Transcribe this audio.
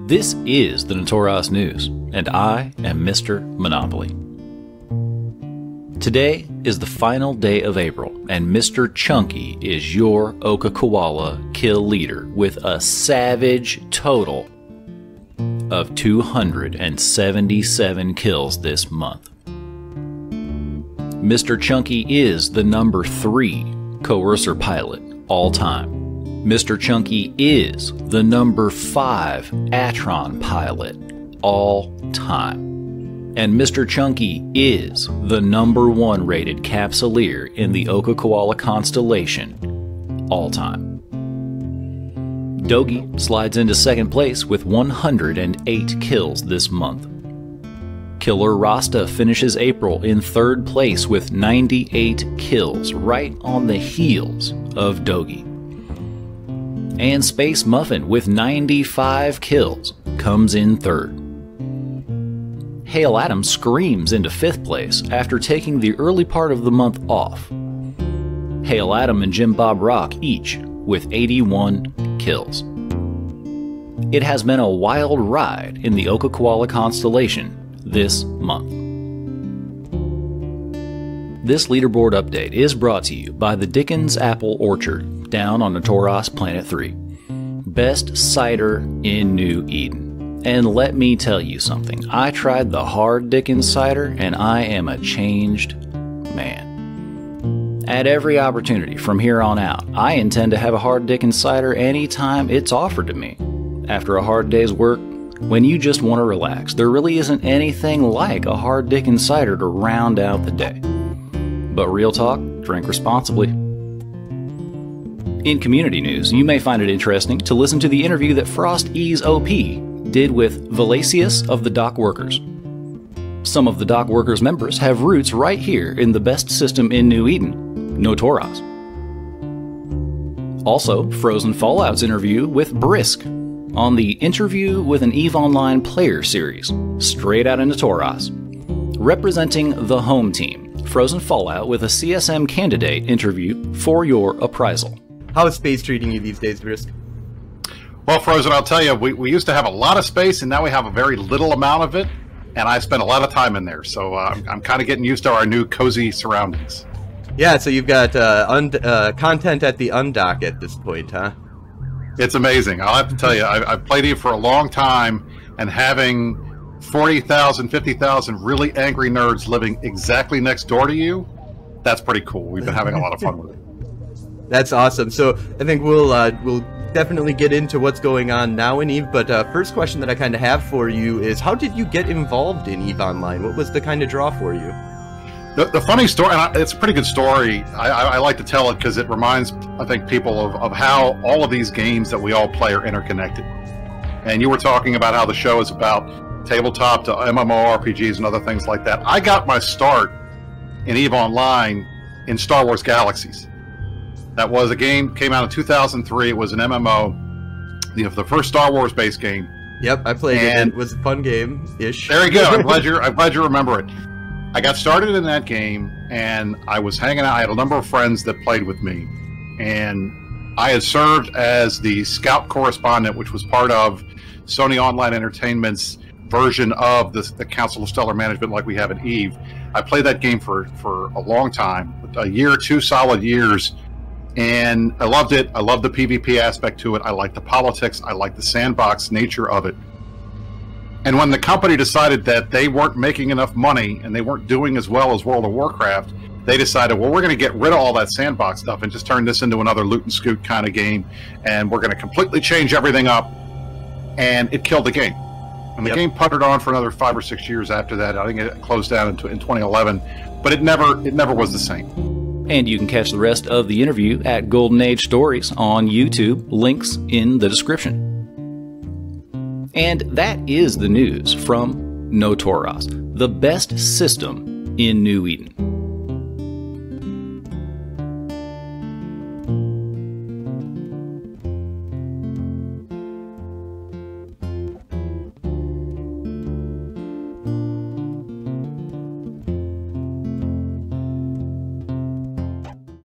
This is the Notoros News, and I am Mr. Monopoly. Today is the final day of April, and Mr. Chunky is your Oka-Koala kill leader with a savage total of 277 kills this month. Mr. Chunky is the number 3 coercer pilot all time. Mr. Chunky is the number 5 Atron pilot all time. And Mr. Chunky is the number 1 rated Capsuleer in the Oka-Koala constellation all time. Dogi slides into second place with 108 kills this month. Killer Rasta finishes April in third place with 98 kills, right on the heels of Dogi. And Space Muffin, with 95 kills, comes in third. Hale Adam screams into 5th place after taking the early part of the month off. Hale Adam and Jim Bob Rock each with 81 kills. It has been a wild ride in the Oka-Koala constellation this month. This leaderboard update is brought to you by the Dickens Apple Orchard down on Notoros Planet 3. Best cider in New Eden. And let me tell you something, I tried the hard Dickens cider and I am a changed man. At every opportunity from here on out, I intend to have a hard Dickens cider anytime it's offered to me. After a hard day's work, when you just want to relax, there really isn't anything like a hard Dickens cider to round out the day. But real talk, drink responsibly. In community news, you may find it interesting to listen to the interview that Frost Ease OP did with Valacius of the Dock Workers. Some of the Dock Workers members have roots right here in the best system in New Eden, Notoros. Also, Frozen Fallout's interview with Brisk on the Interview with an EVE Online Player series, straight out of Notoros. Representing the home team, Frozen Fallout with a CSM candidate interview for your appraisal. How is space treating you these days, Brisk? Well, Frozen, I'll tell you, we used to have a lot of space, and now we have a very little amount of it, and I spend a lot of time in there, so I'm kind of getting used to our new cozy surroundings. Yeah, so you've got content at the undock at this point, huh? It's amazing. I'll have to tell you, I've played it for a long time, and having 40,000, 50,000 really angry nerds living exactly next door to you, that's pretty cool. We've been having a lot of fun with it. That's awesome. So I think we'll definitely get into what's going on now in EVE, but first question that I kind of have for you is, how did you get involved in EVE Online? What was the kind of draw for you? The funny story, and it's a pretty good story, I like to tell it because it reminds, I think, people of how all of these games that we all play are interconnected. And you were talking about how the show is about tabletop to MMORPGs and other things like that. I got my start in EVE Online in Star Wars Galaxies. That was a game, came out in 2003. It was an MMO, the first Star Wars based game. Yep, I played it. It was a fun game-ish. There you go. I'm glad you remember it. I got started in that game, and I was hanging out. I had a number of friends that played with me, and I had served as the scout correspondent, which was part of Sony Online Entertainment's version of the Council of Stellar Management like we have in EVE. I played that game for a long time, a year, 2 solid years. And I loved it. I loved the PvP aspect to it. I liked the politics. I liked the sandbox nature of it. And when the company decided that they weren't making enough money and they weren't doing as well as World of Warcraft, they decided, well, we're going to get rid of all that sandbox stuff and just turn this into another loot and scoot kind of game. And we're going to completely change everything up. And it killed the game. And the game puttered on for another 5 or 6 years after that. I think it closed down in 2011. But it never was the same. And you can catch the rest of the interview at Golden Age Stories on YouTube, links in the description. And that is the news from Notoros, the best system in New Eden.